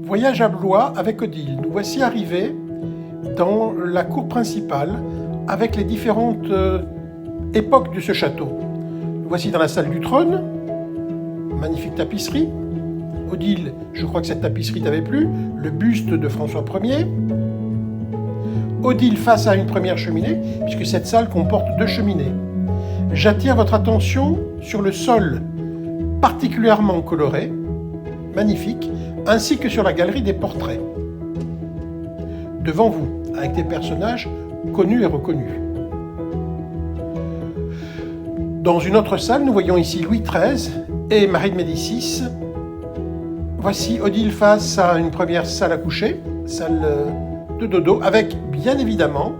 Voyage à Blois avec Odile. Nous voici arrivés dans la cour principale avec les différentes époques de ce château. Nous voici dans la salle du trône, magnifique tapisserie. Odile, je crois que cette tapisserie t'avait plu, le buste de François Ier. Odile face à une première cheminée, puisque cette salle comporte 2 cheminées. J'attire votre attention sur le sol particulièrement coloré, magnifique, ainsi que sur la galerie des portraits. Devant vous, avec des personnages connus et reconnus. Dans une autre salle, nous voyons ici Louis XIII et Marie de Médicis. Voici Odile face à une première salle à coucher, salle de dodo, avec bien évidemment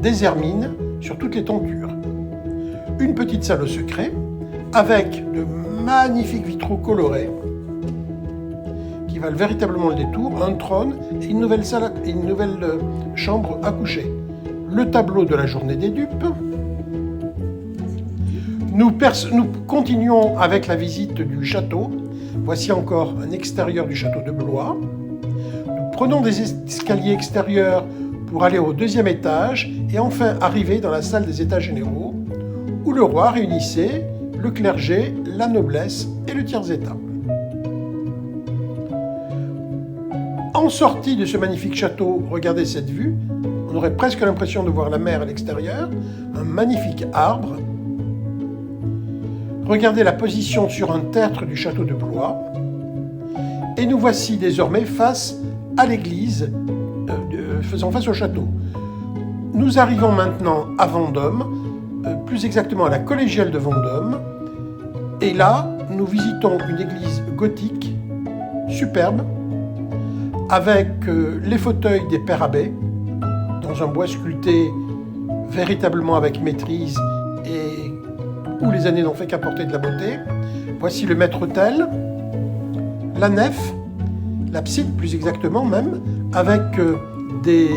des hermines sur toutes les tentures. Une petite salle au secret, avec de magnifiques vitraux colorés, qui valent véritablement le détour, un trône et une nouvelle chambre à coucher. Le tableau de la journée des dupes. Nous continuons avec la visite du château. Voici encore un extérieur du château de Blois. Nous prenons des escaliers extérieurs pour aller au 2e étage et enfin arriver dans la salle des états généraux où le roi réunissait le clergé, la noblesse et le tiers-état. En sortie de ce magnifique château, regardez cette vue, on aurait presque l'impression de voir la mer à l'extérieur, un magnifique arbre. Regardez la position sur un tertre du château de Blois. Et nous voici désormais face à l'église, faisant face au château. Nous arrivons maintenant à Vendôme, plus exactement à la collégiale de Vendôme. Et là, nous visitons une église gothique, superbe, avec les fauteuils des pères abbés, dans un bois sculpté véritablement avec maîtrise et où les années n'ont fait qu'apporter de la beauté. Voici le maître-autel, la nef, l'abside plus exactement même, avec des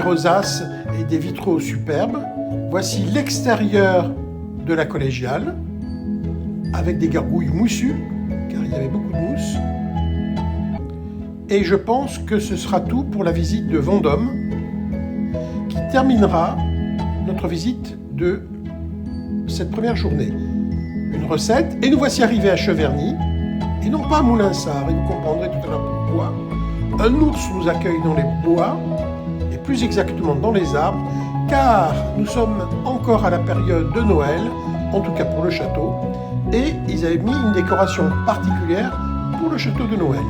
rosaces et des vitraux superbes. Voici l'extérieur de la collégiale, avec des gargouilles moussues, car il y avait beaucoup de mousse. Et je pense que ce sera tout pour la visite de Vendôme, qui terminera notre visite de cette première journée. Une recette, et nous voici arrivés à Cheverny, et non pas à Moulinsart, et vous comprendrez tout à l'heure pourquoi. Un ours nous accueille dans les bois, et plus exactement dans les arbres, car nous sommes encore à la période de Noël, en tout cas pour le château, et ils avaient mis une décoration particulière pour le château de Noël.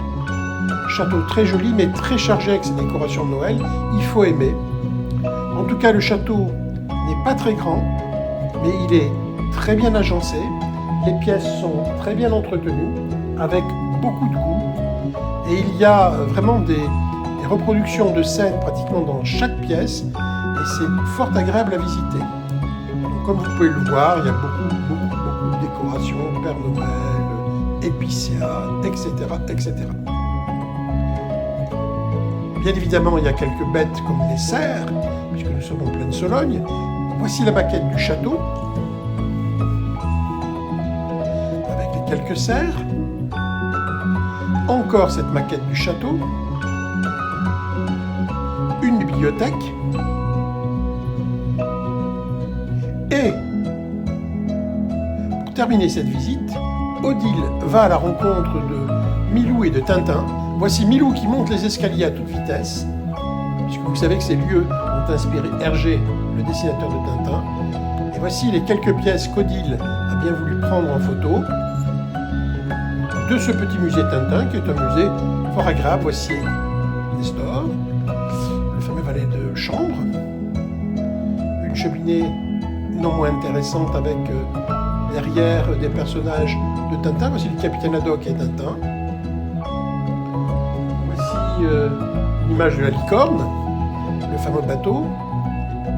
Château très joli, mais très chargé avec ses décorations de Noël, il faut aimer. En tout cas, le château n'est pas très grand, mais il est très bien agencé. Les pièces sont très bien entretenues, avec beaucoup de goût. Et il y a vraiment des reproductions de scènes pratiquement dans chaque pièce, et c'est fort agréable à visiter. Donc, comme vous pouvez le voir, il y a beaucoup de décorations, Père Noël, épicéa, etc., etc. Bien évidemment, il y a quelques bêtes comme les cerfs, puisque nous sommes en pleine Sologne. Voici la maquette du château, avec les quelques cerfs. Encore cette maquette du château. Une bibliothèque. Et, pour terminer cette visite, Odile va à la rencontre de Milou et de Tintin. Voici Milou qui monte les escaliers à toute vitesse, puisque vous savez que ces lieux ont inspiré Hergé, le dessinateur de Tintin. Et voici les quelques pièces qu'Odile a bien voulu prendre en photo de ce petit musée Tintin, qui est un musée fort agréable. Voici Nestor, le fameux valet de chambre, une cheminée non moins intéressante avec derrière des personnages de Tintin. Voici le capitaine Haddock et Tintin. L'image de la licorne, le fameux bateau,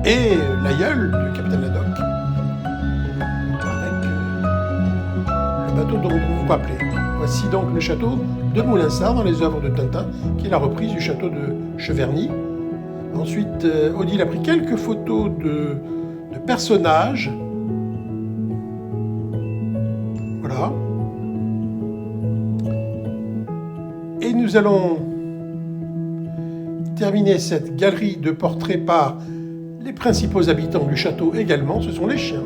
et l'aïeul du capitaine Haddock, avec le bateau dont vous vous rappelez. Voici donc le château de Moulinsart dans les œuvres de Tintin, qui est la reprise du château de Cheverny. Ensuite, Odile a pris quelques photos de personnages. Voilà. nous allons terminer cette galerie de portraits par les principaux habitants du château également. Ce sont les chiens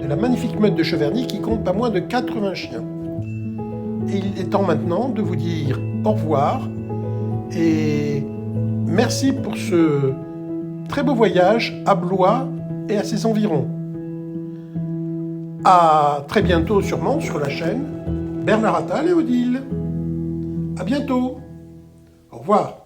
de la magnifique meute de Cheverny qui compte pas moins de 80 chiens. Et il est temps maintenant de vous dire au revoir et merci pour ce très beau voyage à Blois et à ses environs. À très bientôt sûrement sur la chaîne Bernard Attal et Odile. À bientôt. Au revoir.